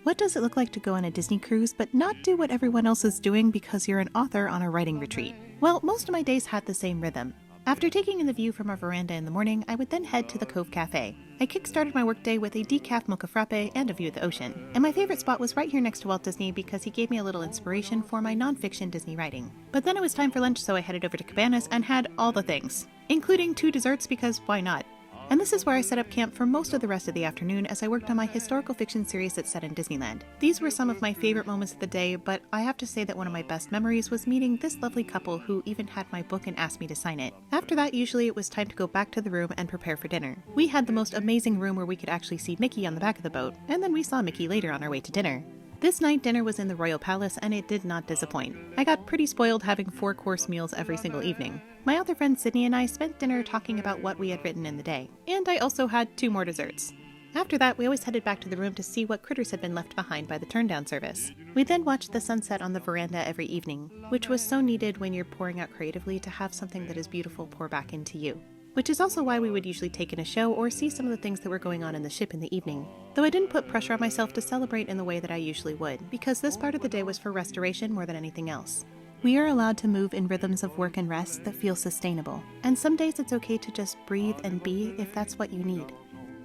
What does it look like to go on a Disney cruise but not do what everyone else is doing because you're an author on a writing retreat? Well, most of my days had the same rhythm. After taking in the view from our veranda in the morning, I would then head to the Cove Cafe. I kick-started my workday with a decaf mocha frappe and a view of the ocean. And my favorite spot was right here next to Walt Disney because he gave me a little inspiration for my nonfiction Disney writing. But then it was time for lunch, so I headed over to Cabanas and had all the things, including 2 desserts because why not? And this is where I set up camp for most of the rest of the afternoon as I worked on my historical fiction series that's set in Disneyland. These were some of my favorite moments of the day, but I have to say that one of my best memories was meeting this lovely couple who even had my book and asked me to sign it. After that, usually it was time to go back to the room and prepare for dinner. We had the most amazing room where we could actually see Mickey on the back of the boat, and then we saw Mickey later on our way to dinner. This night, dinner was in the Royal Palace, and it did not disappoint. I got pretty spoiled having 4-course meals every single evening. My author friend Cidney and I spent dinner talking about what we had written in the day, and I also had 2 more desserts. After that, we always headed back to the room to see what critters had been left behind by the turndown service. We then watched the sunset on the veranda every evening, which was so needed when you're pouring out creatively to have something that is beautiful pour back into you. Which is also why we would usually take in a show or see some of the things that were going on in the ship in the evening. Though I didn't put pressure on myself to celebrate in the way that I usually would, because this part of the day was for restoration more than anything else. We are allowed to move in rhythms of work and rest that feel sustainable, and some days it's okay to just breathe and be if that's what you need.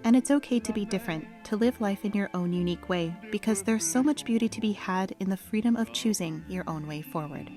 And it's okay to be different, to live life in your own unique way, because there's so much beauty to be had in the freedom of choosing your own way forward.